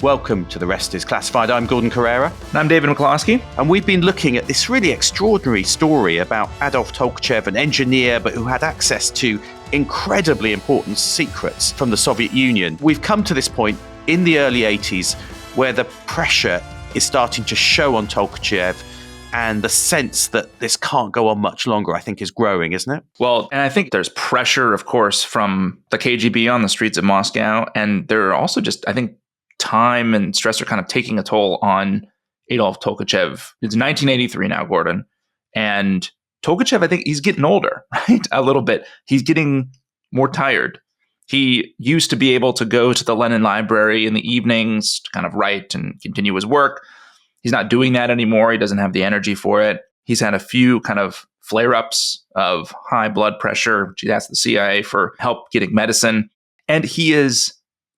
Welcome to The Rest is Classified. I'm Gordon Carrera. And I'm David McCloskey. And we've been looking at this really extraordinary story about Adolf Tolkachev, an engineer, but who had access to incredibly important secrets from the Soviet Union. We've come to this point in the early 80s where the pressure is starting to show on Tolkachev, and the sense that this can't go on much longer, I think, is growing, isn't it? Well, and I think there's pressure, of course, from the KGB on the streets of Moscow. And there are also just, I think, time and stress are kind of taking a toll on Adolf Tolkachev. It's 1983 now, Gordon. And Tolkachev, I think he's getting older, right? A little bit. He's getting more tired. He used to be able to go to the Lenin Library in the evenings to kind of write and continue his work. He's not doing that anymore. He doesn't have the energy for it. He's had a few kind of flare-ups of high blood pressure, which he asked the CIA for help getting medicine. And he is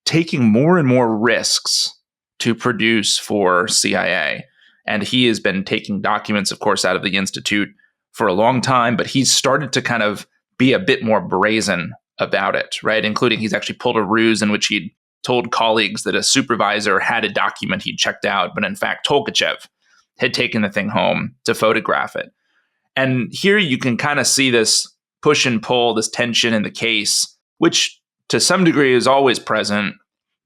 taking more and more risks to produce for CIA. And he has been taking documents, of course, out of the Institute for a long time, but he's started to kind of be a bit more brazen about it, right? Including he's actually pulled a ruse in which he'd told colleagues that a supervisor had a document he'd checked out, but in fact, Tolkachev had taken the thing home to photograph it. And here you can kind of see this push and pull, this tension in the case, which to some degree is always present,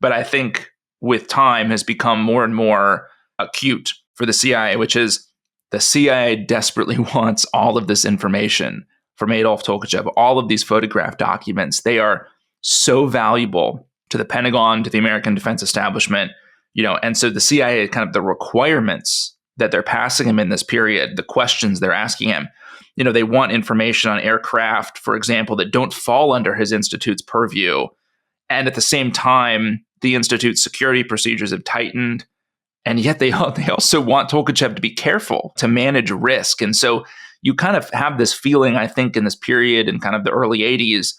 but I think with time has become more and more acute for the CIA, which is the CIA desperately wants all of this information from Adolf Tolkachev, all of these photograph documents. They are so valuable to the Pentagon, to the American defense establishment, and so the CIA, kind of the requirements that they're passing him in this period, the questions they're asking him, they want information on aircraft, for example, that don't fall under his institute's purview. And at the same time, the institute's security procedures have tightened. And yet they also want Tolkachev to be careful, to manage risk. And so you kind of have this feeling, I think, in this period in kind of the early 80s,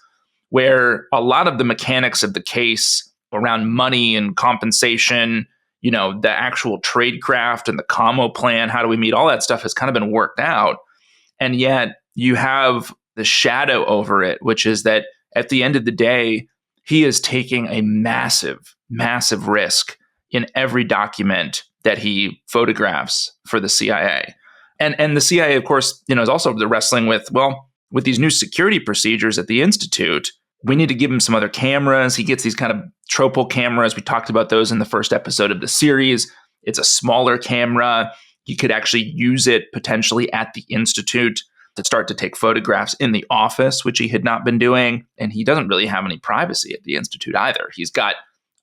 where a lot of the mechanics of the case around money and compensation, the actual tradecraft and the commo plan, how do we meet, all that stuff has kind of been worked out. And yet you have the shadow over it, which is that at the end of the day, he is taking a massive, massive risk in every document that he photographs for the CIA. And the CIA, of course, is also wrestling with these new security procedures at the Institute. We need to give him some other cameras. He gets these kind of tropal cameras. We talked about those in the first episode of the series. It's a smaller camera. He could actually use it potentially at the Institute to start to take photographs in the office, which he had not been doing. And he doesn't really have any privacy at the Institute either. He's got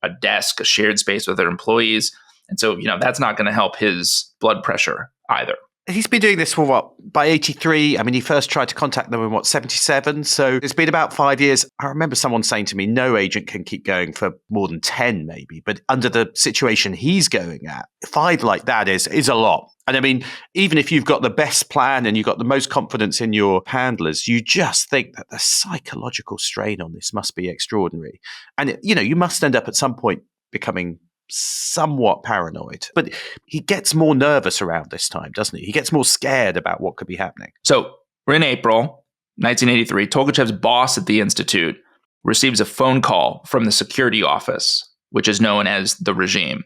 a desk, a shared space with other employees. And so, that's not going to help his blood pressure either. He's been doing this for by 83? I mean, he first tried to contact them in 77? So it's been about 5 years. I remember someone saying to me, no agent can keep going for more than 10 maybe. But under the situation he's going at, 5 like that is a lot. And I mean, even if you've got the best plan and you've got the most confidence in your handlers, you just think that the psychological strain on this must be extraordinary. And, you must end up at some point becoming somewhat paranoid. But he gets more nervous around this time, doesn't he? He gets more scared about what could be happening. So we're in April 1983. Tolkachev's boss at the Institute receives a phone call from the security office, which is known as the regime.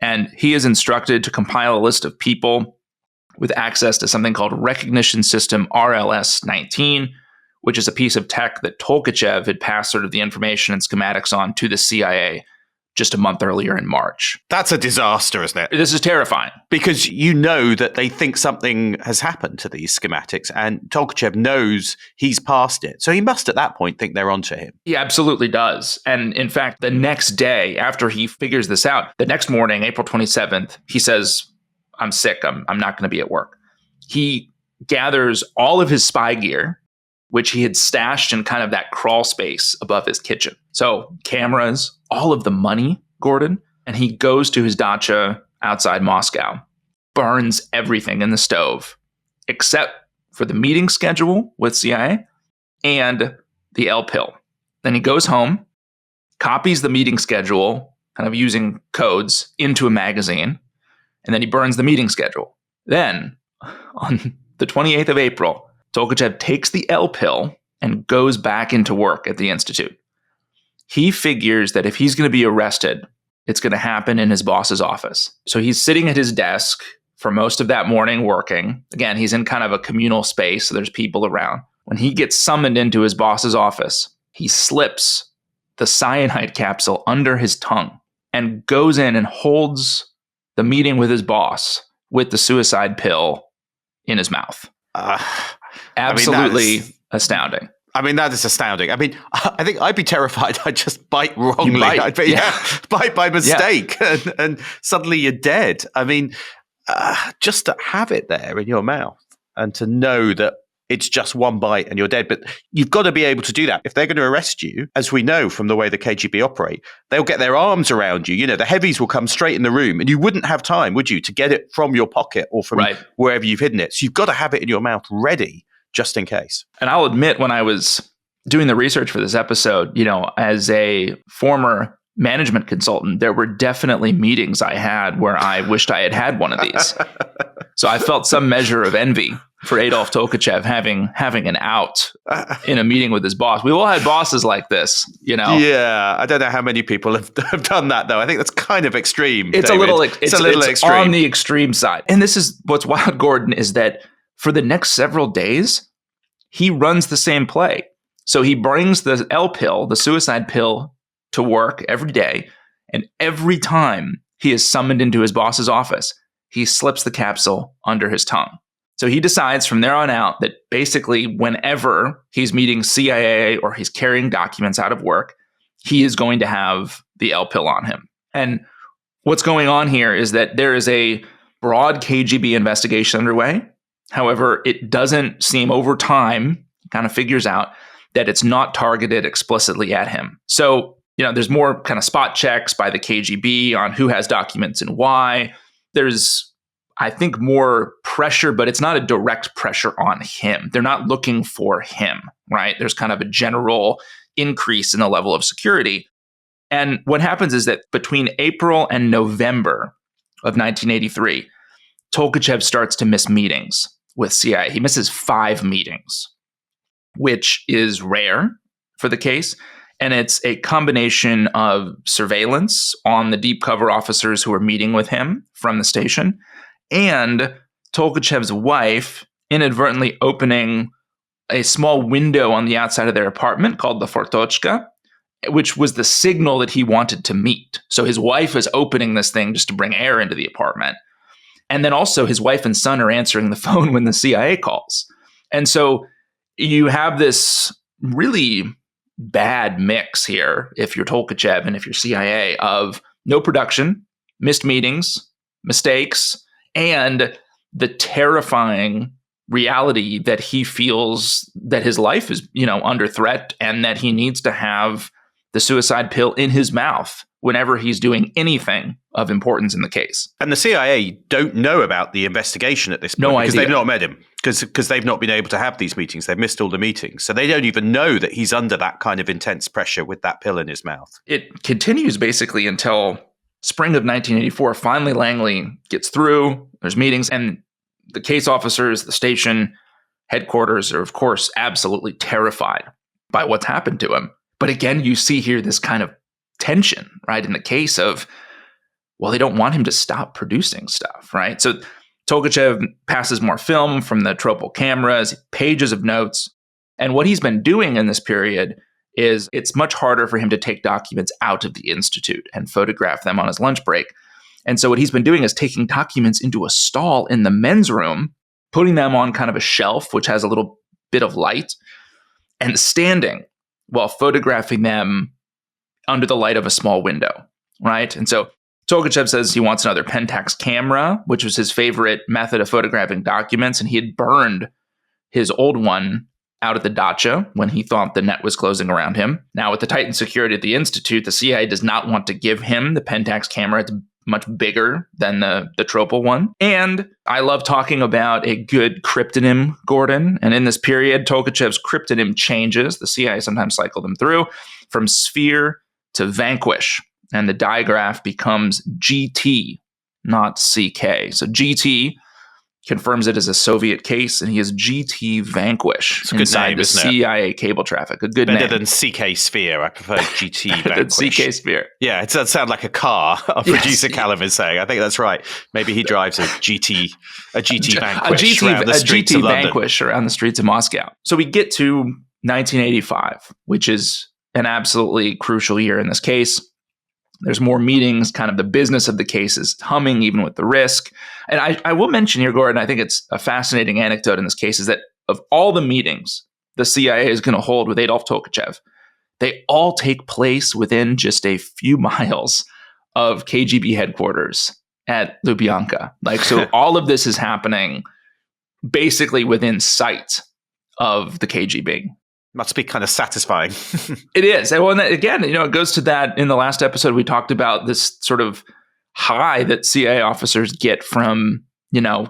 And he is instructed to compile a list of people with access to something called Recognition System RLS-19, which is a piece of tech that Tolkachev had passed sort of the information and schematics on to the CIA just a month earlier in March. That's a disaster, isn't it? This is terrifying. Because that they think something has happened to these schematics, and Tolkachev knows he's passed it. So he must at that point think they're onto him. He absolutely does. And in fact, the next day after he figures this out, the next morning, April 27th, he says, I'm sick. I'm not going to be at work. He gathers all of his spy gear, which he had stashed in kind of that crawl space above his kitchen. So cameras, all of the money, Gordon, and he goes to his dacha outside Moscow, burns everything in the stove, except for the meeting schedule with CIA and the L pill. Then he goes home, copies the meeting schedule, kind of using codes, into a magazine, and then he burns the meeting schedule. Then, on the 28th of April, Tolkachev takes the L pill and goes back into work at the Institute. He figures that if he's going to be arrested it's going to happen in his boss's office. So he's sitting at his desk for most of that morning working. Again, he's in kind of a communal space, so there's people around. When he gets summoned into his boss's office, he slips the cyanide capsule under his tongue and goes in and holds the meeting with his boss with the suicide pill in his mouth. Absolutely astounding. I mean, that is astounding. I mean, I think I'd be terrified. I'd just bite wrongly. I'd be, bite by mistake, and suddenly you're dead. I mean, just to have it there in your mouth and to know that it's just one bite and you're dead. But you've got to be able to do that. If they're going to arrest you, as we know from the way the KGB operate, they'll get their arms around you. You know, the heavies will come straight in the room and you wouldn't have time, would you, to get it from your pocket or from wherever you've hidden it. So you've got to have it in your mouth ready just in case. And I'll admit, when I was doing the research for this episode, you know, as a former management consultant, there were definitely meetings I had where I wished I had one of these. So I felt some measure of envy for Adolf Tolkachev having an out in a meeting with his boss. We all had bosses like this, you know. Yeah, I don't know how many people have done that though. I think that's kind of extreme. It's David. a little extreme. On the extreme side. And this is what's wild, Gordon, is that for the next several days, he runs the same play. So he brings the L pill, the suicide pill, to work every day. And every time he is summoned into his boss's office, he slips the capsule under his tongue. So he decides from there on out that basically whenever he's meeting CIA or he's carrying documents out of work, he is going to have the L pill on him. And what's going on here is that there is a broad KGB investigation underway. However, it doesn't seem over time, kind of figures out that it's not targeted explicitly at him. So, you know, there's more kind of spot checks by the KGB on who has documents and why. There's, I think, more pressure, but it's not a direct pressure on him. They're not looking for him, right? There's kind of a general increase in the level of security. And what happens is that between April and November of 1983, Tolkachev starts to miss meetings with CIA. He misses 5 meetings, which is rare for the case. And it's a combination of surveillance on the deep cover officers who are meeting with him from the station, and Tolkachev's wife inadvertently opening a small window on the outside of their apartment called the Fortochka, which was the signal that he wanted to meet. So his wife is opening this thing just to bring air into the apartment. And then also his wife and son are answering the phone when the CIA calls. And so you have this really bad mix here, if you're Tolkachev and if you're CIA, of no production, missed meetings, mistakes, and the terrifying reality that he feels that his life is, you know, under threat and that he needs to have the suicide pill in his mouth whenever he's doing anything of importance in the case. And the CIA don't know about the investigation at this point because they've not met him, because they've not been able to have these meetings. They've missed all the meetings. So they don't even know that he's under that kind of intense pressure with that pill in his mouth. It continues basically until spring of 1984. Finally, Langley gets through. There's meetings, and the case officers, the station headquarters are, of course, absolutely terrified by what's happened to him. But again, you see here this kind of tension, right? In the case of, well, they don't want him to stop producing stuff, right? So Tolkachev passes more film from the tropal cameras, pages of notes. And what he's been doing in this period is it's much harder for him to take documents out of the institute and photograph them on his lunch break. And so what he's been doing is taking documents into a stall in the men's room, putting them on kind of a shelf, which has a little bit of light, and standing while photographing them under the light of a small window, right? And so Tolkachev says he wants another Pentax camera, which was his favorite method of photographing documents, and he had burned his old one out at the dacha when he thought the net was closing around him. Now, with the tightened security at the Institute, the CIA does not want to give him the Pentax camera. It's much bigger than the tropal one. And I love talking about a good cryptonym, Gordon. And in this period, Tolkachev's cryptonym changes. The CIA sometimes cycle them through from Sphere to Vanquish. And the digraph becomes GT, not CK. So GT confirms it as a Soviet case, and he is GT Vanquish It's a good inside name, the isn't it? CIA cable traffic. A good Better name. than CK Sphere. I prefer GT Better than Vanquish. CK Sphere. Yeah, it does sound like a car. Our Yes. producer Callum is saying. I think that's right. Maybe he drives a GT Vanquish a around the streets GT of London. Vanquish around the streets of Moscow. So we get to 1985, which is an absolutely crucial year in this case. There's more meetings, kind of the business of the case is humming, even with the risk. And I will mention here, Gordon, I think it's a fascinating anecdote in this case, is that of all the meetings the CIA is going to hold with Adolf Tolkachev, they all take place within just a few miles of KGB headquarters at Lubyanka. So all of this is happening basically within sight of the KGB. Must be kind of satisfying. It is. And well, again, it goes to that in the last episode, we talked about this sort of high that CIA officers get from,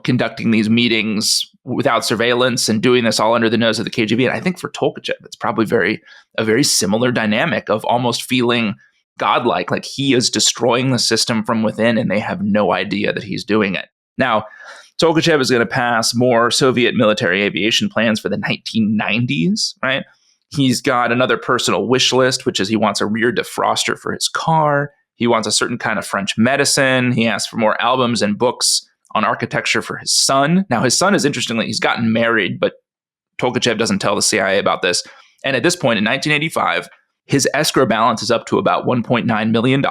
conducting these meetings without surveillance and doing this all under the nose of the KGB. And I think for Tolkachev, it's probably a very similar dynamic of almost feeling godlike, like he is destroying the system from within and they have no idea that he's doing it. Now, Tolkachev is going to pass more Soviet military aviation plans for the 1990s, right? He's got another personal wish list, which is he wants a rear defroster for his car. He wants a certain kind of French medicine. He asks for more albums and books on architecture for his son. Now, his son is interestingly, he's gotten married, but Tolkachev doesn't tell the CIA about this. And at this point in 1985, his escrow balance is up to about $1.9 million.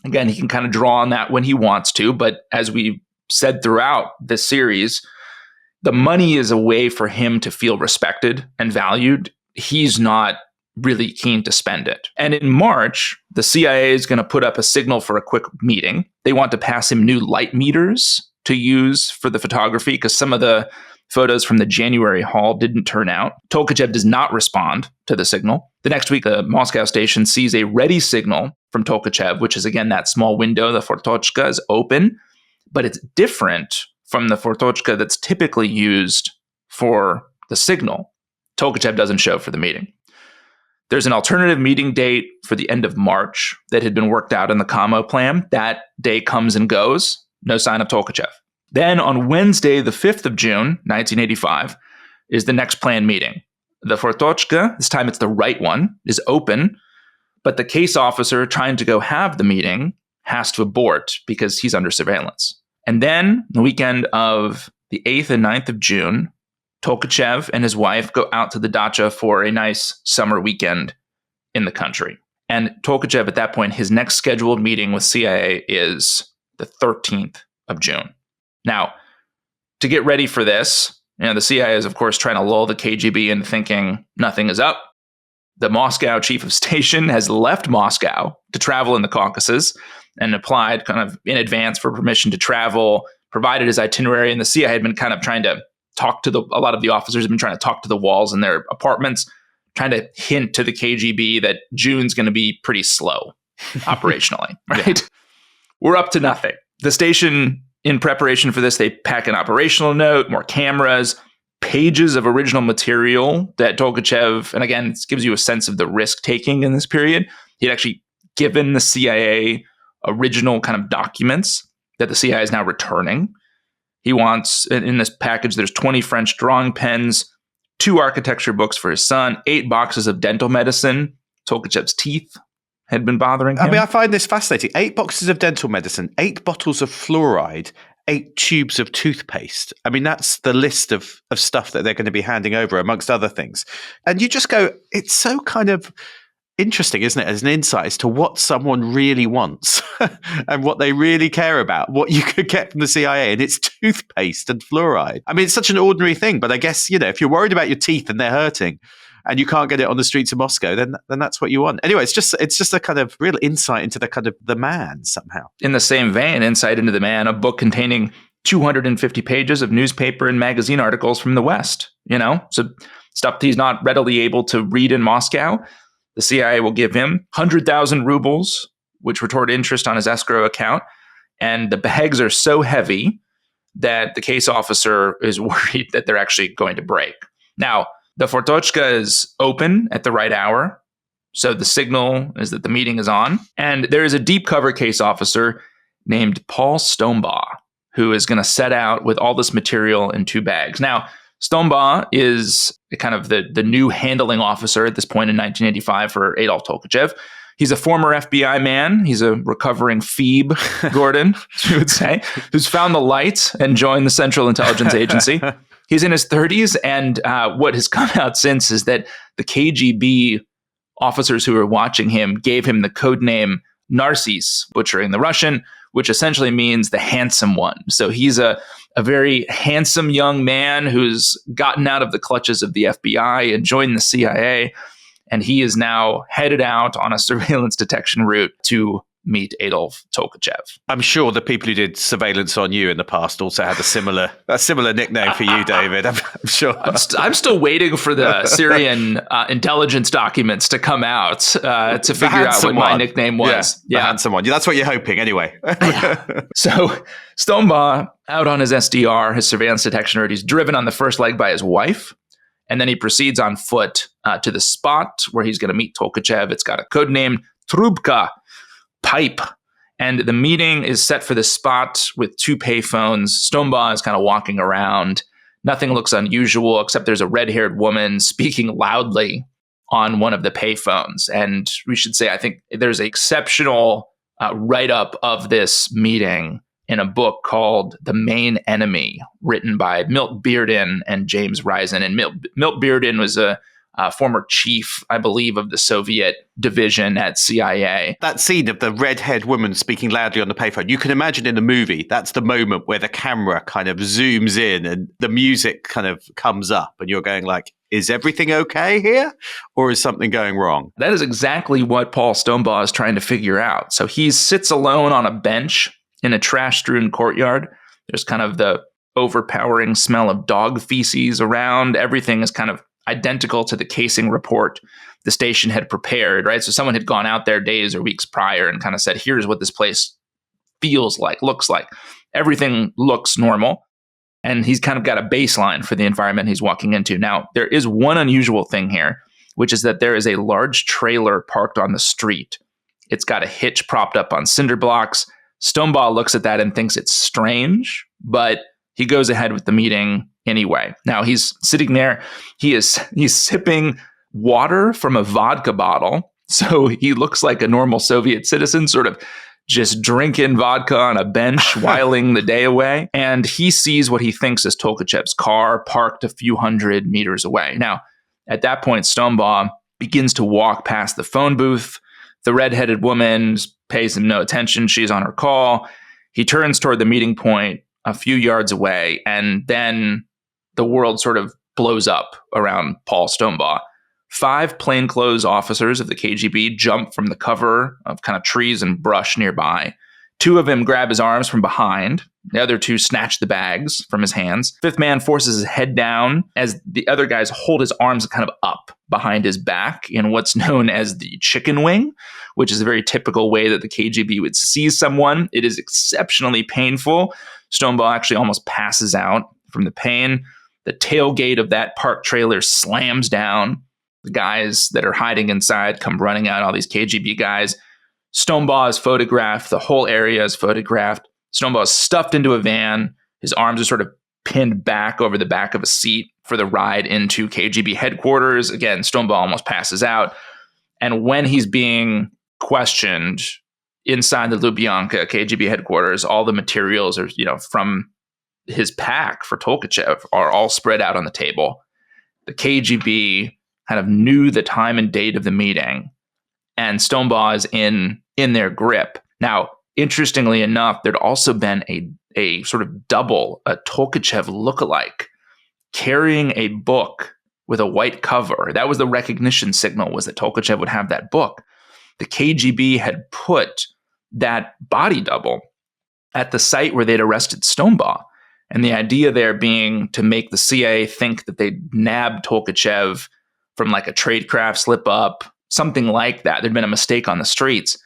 Again, he can kind of draw on that when he wants to, but as we said throughout this series, the money is a way for him to feel respected and valued. He's not really keen to spend it. And in March, the CIA is going to put up a signal for a quick meeting. They want to pass him new light meters to use for the photography because some of the photos from the January haul didn't turn out. Tolkachev does not respond to the signal. The next week, the Moscow station sees a ready signal from Tolkachev, which is again that small window, the Fortochka is open. But it's different from the Fortochka that's typically used for the signal. Tolkachev doesn't show for the meeting. There's an alternative meeting date for the end of March that had been worked out in the Kamo plan. That day comes and goes. No sign of Tolkachev. Then on Wednesday, the 5th of June, 1985, is the next planned meeting. The Fortochka, this time it's the right one, is open, but the case officer trying to go have the meeting has to abort because he's under surveillance. And then the weekend of the 8th and 9th of June, Tolkachev and his wife go out to the dacha for a nice summer weekend in the country. And Tolkachev, at that point, his next scheduled meeting with CIA is the 13th of June. Now, to get ready for this, the CIA is, of course, trying to lull the KGB into thinking nothing is up. The Moscow chief of station has left Moscow to travel in the Caucasus and applied kind of in advance for permission to travel, provided his itinerary. And the CIA had been kind of trying to talk to a lot of the officers have been trying to talk to the walls in their apartments, trying to hint to the KGB that June's going to be pretty slow operationally, right? Yeah. We're up to nothing. The station, in preparation for this, they pack an operational note, more cameras, pages of original material that Tolkachev, and again, this gives you a sense of the risk taking in this period. He'd actually given the CIA original kind of documents that the CIA is now returning. He wants, in this package, there's 20 French drawing pens, 2 architecture books for his son, 8 boxes of dental medicine. Tolkachev's teeth had been bothering him. I mean, I find this fascinating. 8 boxes of dental medicine, 8 bottles of fluoride, 8 tubes of toothpaste. I mean, that's the list of stuff that they're going to be handing over, amongst other things. And you just go, it's so kind of interesting, isn't it, as an insight as to what someone really wants and what they really care about, what you could get from the CIA, and it's toothpaste and fluoride. I mean, it's such an ordinary thing, but I guess, if you're worried about your teeth and they're hurting and you can't get it on the streets of Moscow, then that's what you want. Anyway, it's just a kind of real insight into the kind of the man somehow. In the same vein, Insight into the Man, a book containing 250 pages of newspaper and magazine articles from the West, so stuff he's not readily able to read in Moscow. The CIA will give him 100,000 rubles, which retort interest on his escrow account. And the bags are so heavy that the case officer is worried that they're actually going to break. Now, the Fortochka is open at the right hour. So the signal is that the meeting is on. And there is a deep cover case officer named Paul Stonebaugh, who is going to set out with all this material in 2 bags. Now, Stombaugh is kind of the new handling officer at this point in 1985 for Adolf Tolkachev. He's a former FBI man. He's a recovering Phoebe, Gordon, you would say, who's found the light and joined the Central Intelligence Agency. He's in his 30s, and what has come out since is that the KGB officers who were watching him gave him the code name Narcis, butchering the Russian, which essentially means the handsome one. So he's a very handsome young man who's gotten out of the clutches of the FBI and joined the CIA. And he is now headed out on a surveillance detection route to meet Adolf Tolkachev. I'm sure the people who did surveillance on you in the past also had a similar nickname for you, David. I'm sure. I'm still waiting for the Syrian intelligence documents to come out to figure out what my nickname was. Yeah, the handsome one. That's what you're hoping anyway. So Stombaugh, out on his SDR, his surveillance detection route, he's driven on the first leg by his wife. And then he proceeds on foot to the spot where he's going to meet Tolkachev. It's got a code name, Trubka, pipe. And the meeting is set for the spot with 2 payphones. Stombaugh is kind of walking around. Nothing looks unusual, except there's a red-haired woman speaking loudly on one of the payphones. And we should say, I think there's an exceptional write-up of this meeting in a book called The Main Enemy, written by Milt Bearden and James Risen. And Milt Bearden was a former chief, I believe, of the Soviet division at CIA. That scene of the red-haired woman speaking loudly on the payphone, you can imagine in the movie, that's the moment where the camera kind of zooms in and the music kind of comes up and you're going like, is everything okay here? Or is something going wrong? That is exactly what Paul Stombaugh is trying to figure out. So he sits alone on a bench in a trash-strewn courtyard. There's kind of the overpowering smell of dog feces around. Everything is kind of identical to the casing report the station had prepared, right? So someone had gone out there days or weeks prior and kind of said, here's what this place feels like, looks like. Everything looks normal. And he's kind of got a baseline for the environment he's walking into. Now, there is one unusual thing here, which is that there is a large trailer parked on the street. It's got a hitch propped up on cinder blocks. Stombaugh looks at that and thinks it's strange, but he goes ahead with the meeting anyway. Now he's sitting there. He's sipping water from a vodka bottle. So he looks like a normal Soviet citizen, sort of just drinking vodka on a bench, whiling the day away. And he sees what he thinks is Tolkachev's car parked a few hundred meters away. Now, at that point, Stombaugh begins to walk past the phone booth. The redheaded woman pays him no attention. She's on her call. He turns toward the meeting point a few yards away, and then the world sort of blows up around Paul Stombaugh. 5 plainclothes officers of the KGB jump from the cover of kind of trees and brush nearby. 2 of them grab his arms from behind. The other 2 snatch the bags from his hands. 5th man forces his head down as the other guys hold his arms kind of up behind his back in what's known as the chicken wing, which is a very typical way that the KGB would seize someone. It is exceptionally painful. Stombaugh actually almost passes out from the pain. The tailgate of that parked trailer slams down. The guys that are hiding inside come running out, all these KGB guys. Stombaugh is photographed. The whole area is photographed. Stombaugh is stuffed into a van. His arms are sort of pinned back over the back of a seat for the ride into KGB headquarters. Again, Stombaugh almost passes out. And when he's being questioned inside the Lubyanka KGB headquarters, all the materials are, from his pack for Tolkachev are all spread out on the table. The KGB kind of knew the time and date of the meeting, and Stombaugh is in their grip. Now, interestingly enough, there'd also been a sort of double, a Tolkachev lookalike, carrying a book with a white cover. That was the recognition signal, was that Tolkachev would have that book. The KGB had put that body double at the site where they'd arrested Stombaugh. And the idea there being to make the CIA think that they'd nabbed Tolkachev from like a tradecraft slip up, something like that. There'd been a mistake on the streets,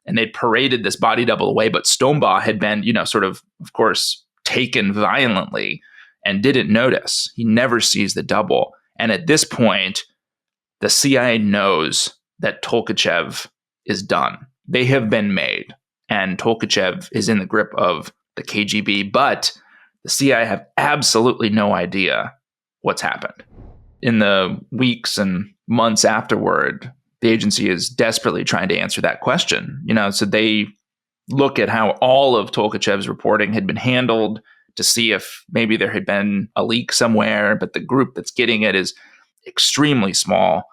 and they'd paraded this body double away. But Stombaugh had been, sort of course, taken violently and didn't notice. He never sees the double. And at this point, the CIA knows that Tolkachev is done. They have been made, and Tolkachev is in the grip of the KGB, but the CIA have absolutely no idea what's happened. In the weeks and months afterward, the agency is desperately trying to answer that question. So they look at how all of Tolkachev's reporting had been handled to see if maybe there had been a leak somewhere, but the group that's getting it is extremely small.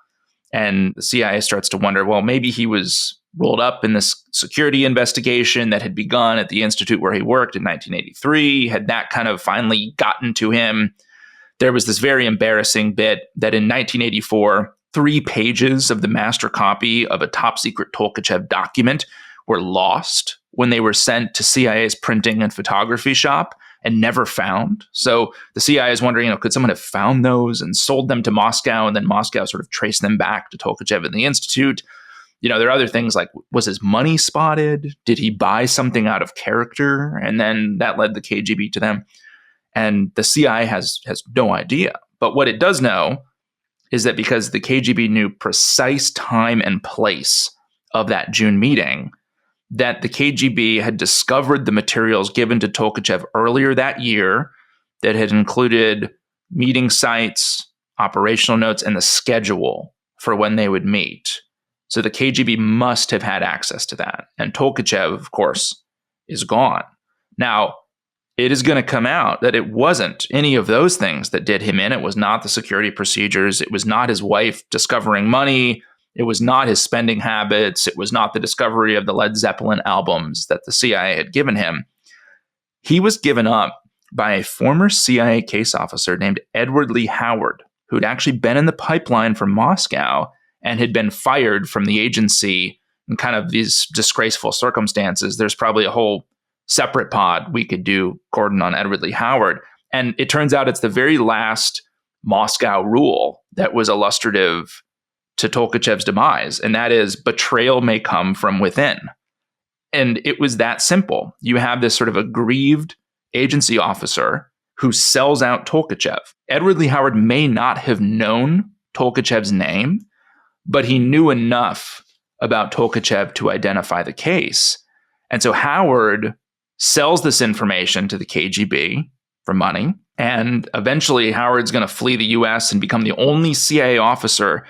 And the CIA starts to wonder, well, maybe he was rolled up in this security investigation that had begun at the institute where he worked in 1983. Had that kind of finally gotten to him? There was this very embarrassing bit that in 1984, 3 pages of the master copy of a top secret Tolkachev document were lost when they were sent to CIA's printing and photography shop and never found. So the CIA is wondering, could someone have found those and sold them to Moscow, and then Moscow sort of traced them back to Tolkachev and the Institute? There are other things like, was his money spotted? Did he buy something out of character? And then that led the KGB to them. And the CIA has no idea. But what it does know is that because the KGB knew precise time and place of that June meeting, that the KGB had discovered the materials given to Tolkachev earlier that year that had included meeting sites, operational notes, and the schedule for when they would meet. So the KGB must have had access to that. And Tolkachev, of course, is gone. Now, it is going to come out that it wasn't any of those things that did him in. It was not the security procedures. It was not his wife discovering money. It was not his spending habits. It was not the discovery of the Led Zeppelin albums that the CIA had given him. He was given up by a former CIA case officer named Edward Lee Howard, who'd actually been in the pipeline from Moscow and had been fired from the agency in kind of these disgraceful circumstances. There's probably a whole separate pod we could do, Gordon, on Edward Lee Howard. And it turns out it's the very last Moscow rule that was illustrative to Tolkachev's demise, and that is betrayal may come from within. And it was that simple. You have this sort of aggrieved agency officer who sells out Tolkachev. Edward Lee Howard may not have known Tolkachev's name, but he knew enough about Tolkachev to identify the case. And so Howard sells this information to the KGB for money, and eventually Howard's going to flee the US and become the only CIA officer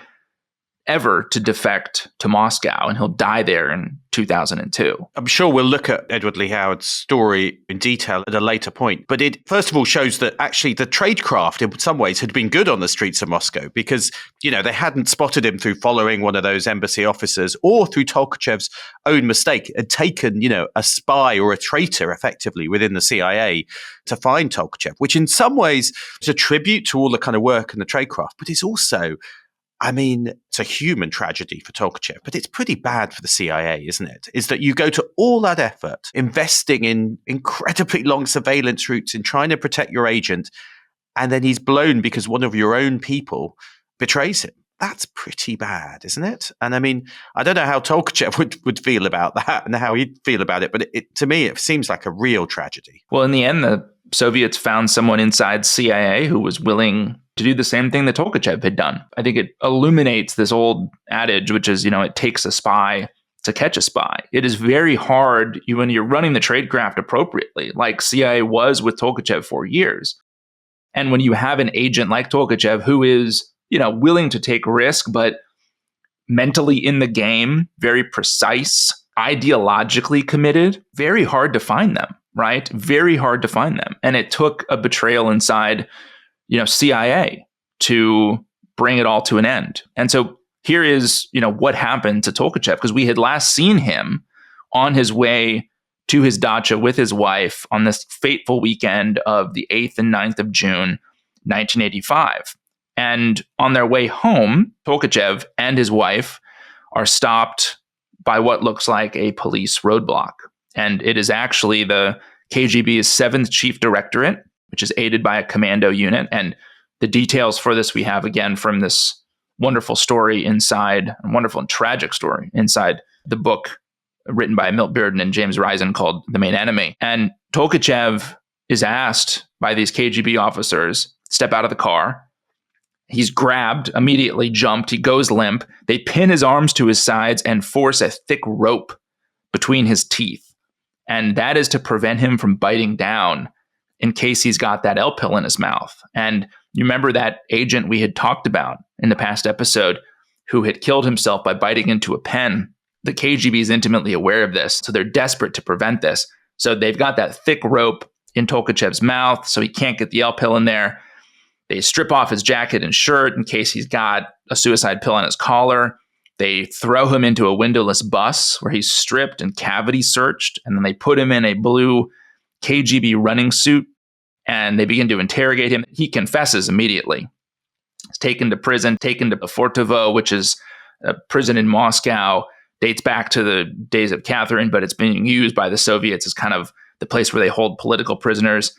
ever to defect to Moscow, and he'll die there in 2002. I'm sure we'll look at Edward Lee Howard's story in detail at a later point, but it first of all shows that actually the tradecraft in some ways had been good on the streets of Moscow because, they hadn't spotted him through following one of those embassy officers or through Tolkachev's own mistake, had taken, a spy or a traitor effectively within the CIA to find Tolkachev, which in some ways is a tribute to all the kind of work and the tradecraft, but it's also, it's a human tragedy for Tolkachev, but it's pretty bad for the CIA, isn't it? Is that you go to all that effort, investing in incredibly long surveillance routes in trying to protect your agent, and then he's blown because one of your own people betrays him. That's pretty bad, isn't it? And I don't know how Tolkachev would feel about that and how he'd feel about it, but to me, it seems like a real tragedy. Well, in the end, the Soviets found someone inside CIA who was willing to do the same thing that Tolkachev had done. I think it illuminates this old adage, which is, it takes a spy to catch a spy. It is very hard when you're running the tradecraft appropriately, like CIA was with Tolkachev for years. And when you have an agent like Tolkachev who is, willing to take risk, but mentally in the game, very precise, ideologically committed, very hard to find them, right? Very hard to find them. And it took a betrayal inside CIA to bring it all to an end. And so here is, what happened to Tolkachev, because we had last seen him on his way to his dacha with his wife on this fateful weekend of the 8th and 9th of June, 1985. And on their way home, Tolkachev and his wife are stopped by what looks like a police roadblock. And it is actually the KGB's 7th Chief Directorate, which is aided by a commando unit. And the details for this we have, again, from this wonderful story inside, a wonderful and tragic story inside the book written by Milt Bearden and James Risen called The Main Enemy. And Tolkachev is asked by these KGB officers, step out of the car. He's grabbed, immediately jumped. He goes limp. They pin his arms to his sides and force a thick rope between his teeth. And that is to prevent him from biting down in case he's got that L pill in his mouth. And you remember that agent we had talked about in the past episode who had killed himself by biting into a pen. The KGB is intimately aware of this, so they're desperate to prevent this. So they've got that thick rope in Tolkachev's mouth so he can't get the L pill in there. They strip off his jacket and shirt in case he's got a suicide pill on his collar. They throw him into a windowless bus where he's stripped and cavity searched, and then they put him in a blue KGB running suit, and they begin to interrogate him. He confesses immediately. He's taken to prison, taken to Lefortovo, which is a prison in Moscow, dates back to the days of Catherine, but it's being used by the Soviets as kind of the place where they hold political prisoners.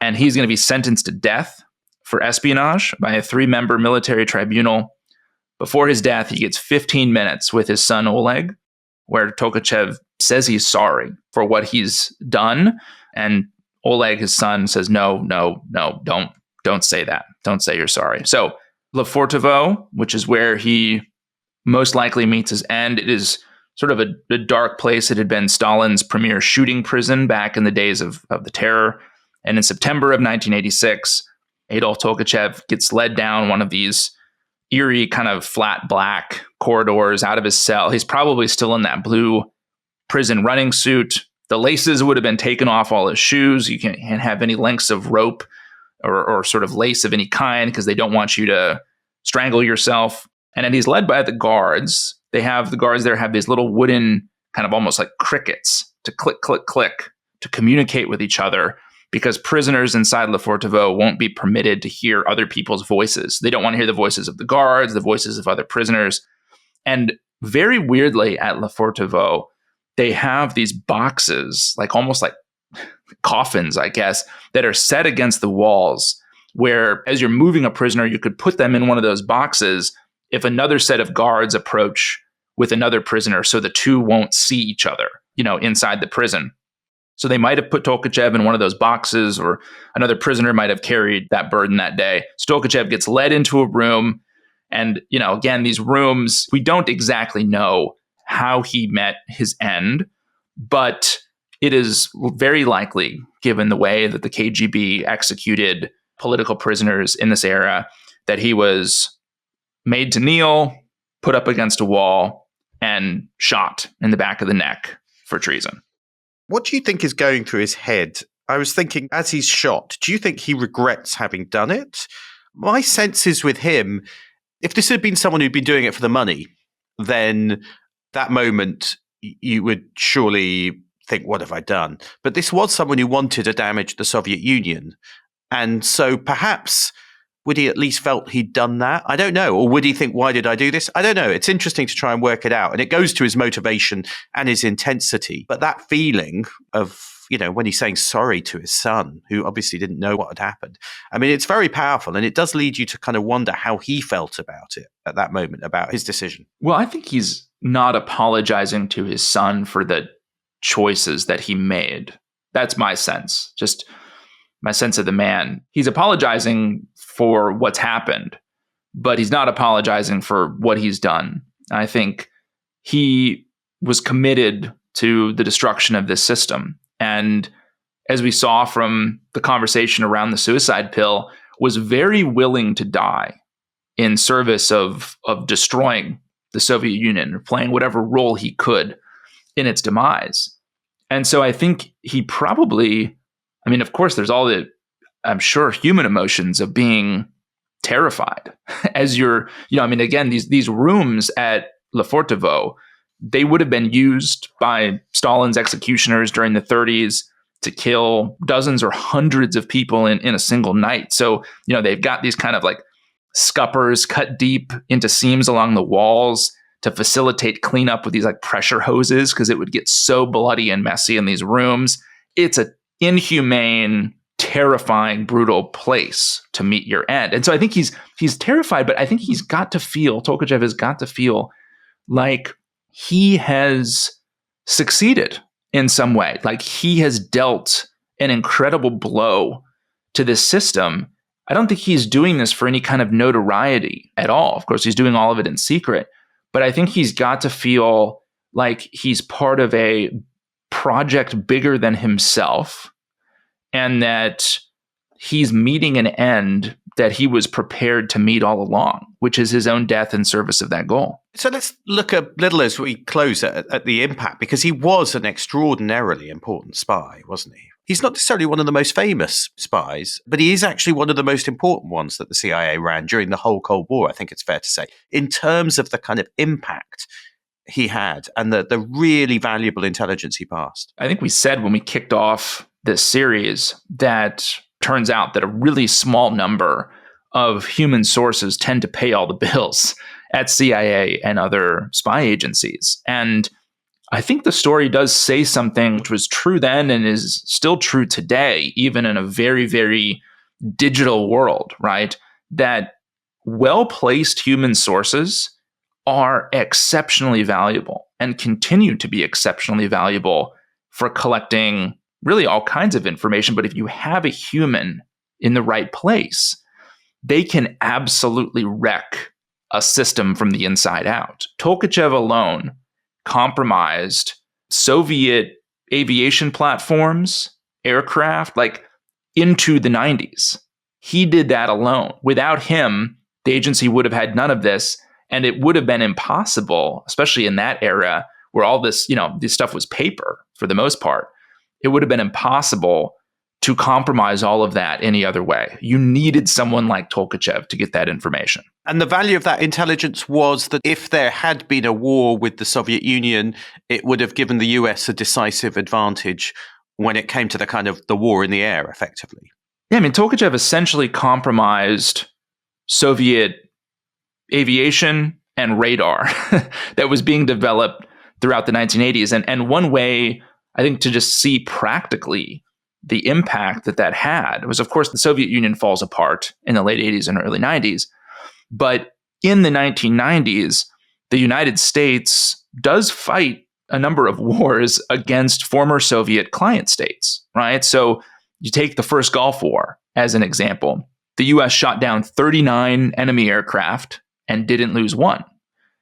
And he's going to be sentenced to death for espionage by a 3-member military tribunal. Before his death, he gets 15 minutes with his son Oleg, where Tolkachev says he's sorry for what he's done. And Oleg, his son, says, no, don't say that. Don't say you're sorry. So Lefortovo, which is where he most likely meets his end, it is sort of a dark place. It had been Stalin's premier shooting prison back in the days of the terror. And in September of 1986, Adolf Tolkachev gets led down one of these eerie kind of flat black corridors out of his cell. He's probably still in that blue prison running suit. The laces would have been taken off all his shoes. You can't have any lengths of rope or sort of lace of any kind because they don't want you to strangle yourself. And then he's led by the guards. The guards there have these little wooden kind of almost like crickets to click, click, click to communicate with each other, because prisoners inside Lefortovo won't be permitted to hear other people's voices. They don't want to hear the voices of the guards, the voices of other prisoners. And very weirdly at Lefortovo, they have these boxes, like almost like coffins, I guess, that are set against the walls where as you're moving a prisoner, you could put them in one of those boxes if another set of guards approach with another prisoner so the two won't see each other, inside the prison. So they might have put Tolkachev in one of those boxes, or another prisoner might have carried that burden that day. So Tolkachev gets led into a room. And, again, these rooms, we don't exactly know how he met his end, but it is very likely, given the way that the KGB executed political prisoners in this era, that he was made to kneel, put up against a wall, and shot in the back of the neck for treason. What do you think is going through his head? I was thinking, as he's shot, do you think he regrets having done it? My sense is with him, if this had been someone who'd been doing it for the money, then that moment you would surely think, what have I done? But this was someone who wanted to damage the Soviet Union. And so perhaps would he at least felt he'd done that? I don't know. Or would he think, why did I do this? I don't know. It's interesting to try and work it out. And it goes to his motivation and his intensity. But that feeling of, when he's saying sorry to his son, who obviously didn't know what had happened. I mean, it's very powerful. And it does lead you to kind of wonder how he felt about it at that moment, about his decision. Well, I think he's not apologizing to his son for the choices that he made. That's my sense. Just my sense of the man. He's apologizing for what's happened, but he's not apologizing for what he's done. I think he was committed to the destruction of this system. And as we saw from the conversation around the suicide pill, was very willing to die in service of destroying the Soviet Union, or playing whatever role he could in its demise. And so I think he probably, of course, there's all the, I'm sure, human emotions of being terrified as you're, again, these rooms at Lefortovo, they would have been used by Stalin's executioners during the 30s to kill dozens or hundreds of people in a single night. So, they've got these kind of like scuppers cut deep into seams along the walls to facilitate cleanup with these like pressure hoses, because it would get so bloody and messy in these rooms. It's an inhumane, terrifying, brutal place to meet your end. And so I think he's terrified, but I think Tolkachev has got to feel like he has succeeded in some way. Like he has dealt an incredible blow to this system. I don't think he's doing this for any kind of notoriety at all. Of course, he's doing all of it in secret, but I think he's got to feel like he's part of a project bigger than himself, and that he's meeting an end that he was prepared to meet all along, which is his own death in service of that goal. So let's look a little as we close at the impact, because he was an extraordinarily important spy, wasn't he? He's not necessarily one of the most famous spies, but he is actually one of the most important ones that the CIA ran during the whole Cold War, I think it's fair to say, in terms of the kind of impact he had and the really valuable intelligence he passed. I think we said when we kicked off this series that turns out that a really small number of human sources tend to pay all the bills at CIA and other spy agencies. And I think the story does say something which was true then and is still true today, even in a very, very digital world, right? That well-placed human sources are exceptionally valuable and continue to be exceptionally valuable for collecting really all kinds of information. But if you have a human in the right place, they can absolutely wreck a system from the inside out. Tolkachev alone compromised Soviet aviation platforms, aircraft, like into the 90s. He did that alone. Without him, the agency would have had none of this, and it would have been impossible, especially in that era where all this, this stuff was paper for the most part. It would have been impossible to compromise all of that any other way. You needed someone like Tolkachev to get that information. And the value of that intelligence was that if there had been a war with the Soviet Union, it would have given the US a decisive advantage when it came to the kind of the war in the air, effectively. Yeah, I mean, Tolkachev essentially compromised Soviet aviation and radar that was being developed throughout the 1980s. And one way, I think, to just see practically the impact that had was, of course, the Soviet Union falls apart in the late 80s and early 90s. But in the 1990s, the United States does fight a number of wars against former Soviet client states, right? So you take the first Gulf War as an example. The US shot down 39 enemy aircraft and didn't lose one.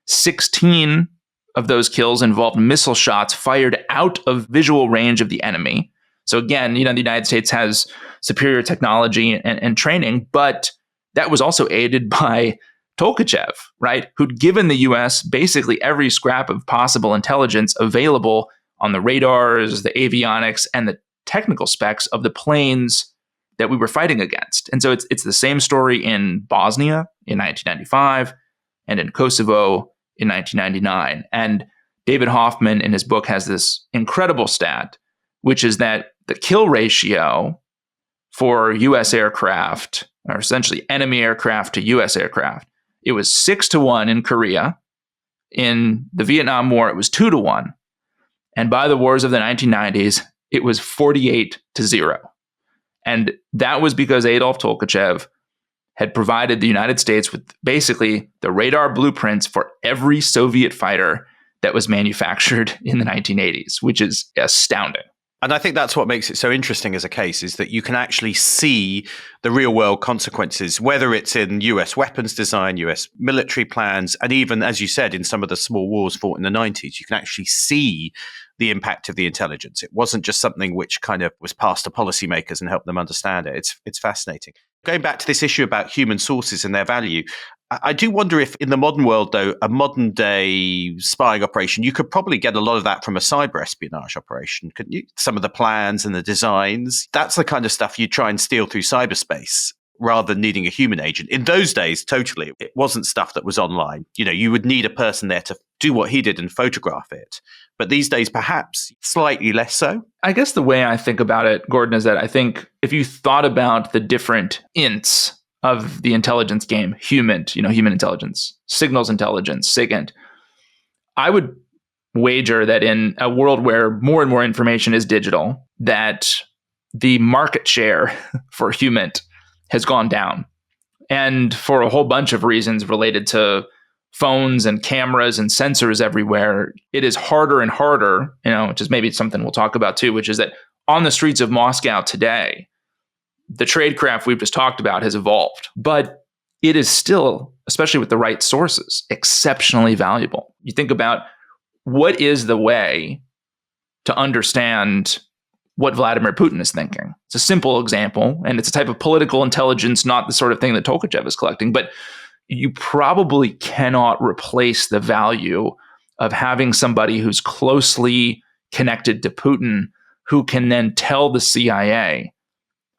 16 of those kills involved missile shots fired out of visual range of the enemy. So again, the United States has superior technology and training, but that was also aided by Tolkachev, right? Who'd given the US basically every scrap of possible intelligence available on the radars, the avionics, and the technical specs of the planes that we were fighting against. And so it's the same story in Bosnia in 1995 and in Kosovo in 1999. And David Hoffman in his book has this incredible stat, which is that the kill ratio for US aircraft, or essentially enemy aircraft to US aircraft, it was 6-1 in Korea. In the Vietnam War, it was 2-1. And by the wars of the 1990s, it was 48-0. And that was because Adolf Tolkachev had provided the United States with basically the radar blueprints for every Soviet fighter that was manufactured in the 1980s, which is astounding. And I think that's what makes it so interesting as a case, is that you can actually see the real world consequences, whether it's in US weapons design, US military plans, and even, as you said, in some of the small wars fought in the 90s, you can actually see the impact of the intelligence. It wasn't just something which kind of was passed to policymakers and helped them understand it. It's fascinating. Going back to this issue about human sources and their value, I do wonder if in the modern world, though, a modern day spying operation, you could probably get a lot of that from a cyber espionage operation, couldn't you? Some of the plans and the designs, that's the kind of stuff you try and steal through cyberspace rather than needing a human agent. In those days, totally, it wasn't stuff that was online. You would need a person there to do what he did and photograph it. But these days, perhaps slightly less so. I guess the way I think about it, Gordon, is that I think if you thought about the different ints of the intelligence game, human intelligence, signals intelligence, SIGINT, I would wager that in a world where more and more information is digital, that the market share for human has gone down. And for a whole bunch of reasons related to phones and cameras and sensors everywhere, it is harder and harder, which is maybe something we'll talk about too, which is that on the streets of Moscow today, the tradecraft we've just talked about has evolved, but it is still, especially with the right sources, exceptionally valuable. You think about what is the way to understand what Vladimir Putin is thinking. It's a simple example, and it's a type of political intelligence, not the sort of thing that Tolkachev is collecting, but you probably cannot replace the value of having somebody who's closely connected to Putin who can then tell the CIA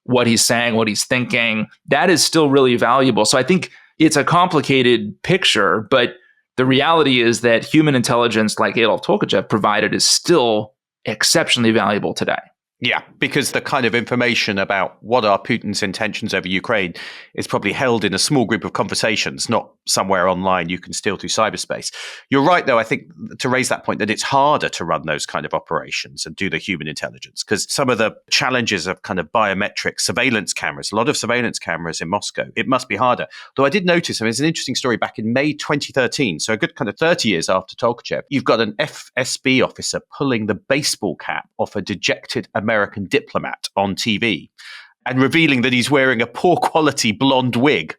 what he's saying, what he's thinking. That is still really valuable. So I think it's a complicated picture, but the reality is that human intelligence like Adolf Tolkachev provided is still exceptionally valuable today. Yeah, because the kind of information about what are Putin's intentions over Ukraine is probably held in a small group of conversations, not somewhere online you can steal through cyberspace. You're right, though, I think, to raise that point, that it's harder to run those kind of operations and do the human intelligence, because some of the challenges of kind of biometric surveillance cameras, a lot of surveillance cameras in Moscow, it must be harder. Though I did notice, I mean, it's an interesting story back in May 2013, so a good kind of 30 years after Tolkachev, you've got an FSB officer pulling the baseball cap off a dejected American diplomat on TV and revealing that he's wearing a poor quality blonde wig.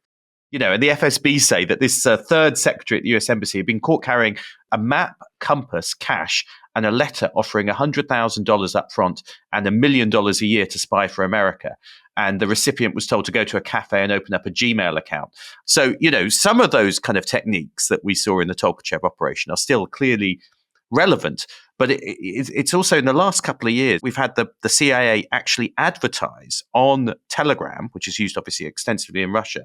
You know, and the FSB say that this third secretary at the US Embassy had been caught carrying a map, compass, cash, and a letter offering $100,000 up front and $1 million a year to spy for America. And the recipient was told to go to a cafe and open up a Gmail account. So, you know, some of those kind of techniques that we saw in the Tolkachev operation are still clearly relevant. But it's also in the last couple of years, we've had the CIA actually advertise on Telegram, which is used obviously extensively in Russia,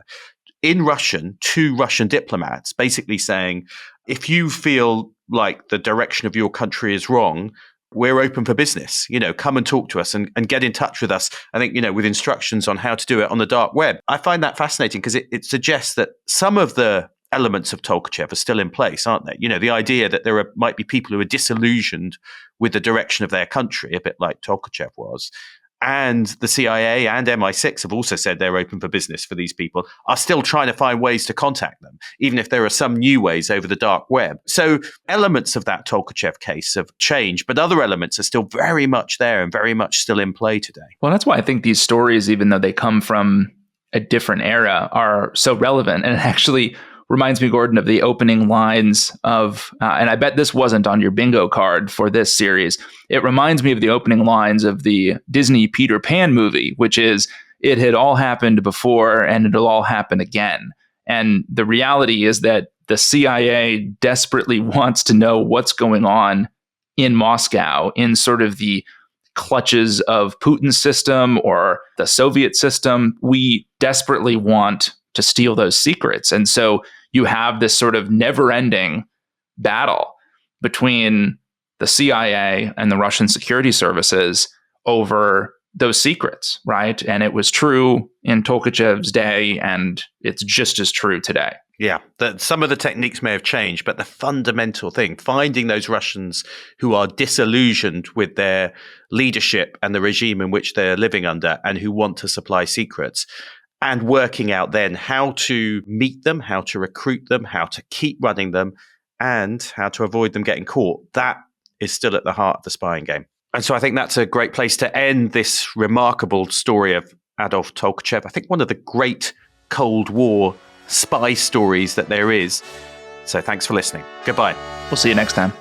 in Russian to Russian diplomats, basically saying, if you feel like the direction of your country is wrong, we're open for business. You know, come and talk to us and get in touch with us. I think, you know, with instructions on how to do it on the dark web. I find that fascinating because it suggests that some of the elements of Tolkachev are still in place, aren't they? You know, the idea that might be people who are disillusioned with the direction of their country, a bit like Tolkachev was. And the CIA and MI6 have also said they're open for business for these people, are still trying to find ways to contact them, even if there are some new ways over the dark web. So elements of that Tolkachev case have changed, but other elements are still very much there and very much still in play today. Well, that's why I think these stories, even though they come from a different era, are so relevant. And it actually reminds me, Gordon, of the opening lines of, and I bet this wasn't on your bingo card for this series, it reminds me of the opening lines of the Disney Peter Pan movie, which is, it had all happened before and it'll all happen again. And the reality is that the CIA desperately wants to know what's going on in Moscow, in sort of the clutches of Putin's system or the Soviet system. We desperately want to steal those secrets. And so you have this sort of never-ending battle between the CIA and the Russian security services over those secrets, right? And it was true in Tolkachev's day, and it's just as true today. Yeah, some of the techniques may have changed, but the fundamental thing, finding those Russians who are disillusioned with their leadership and the regime in which they're living under and who want to supply secrets, and working out then how to meet them, how to recruit them, how to keep running them, and how to avoid them getting caught. That is still at the heart of the spying game. And so I think that's a great place to end this remarkable story of Adolf Tolkachev. I think one of the great Cold War spy stories that there is. So thanks for listening. Goodbye. We'll see you next time.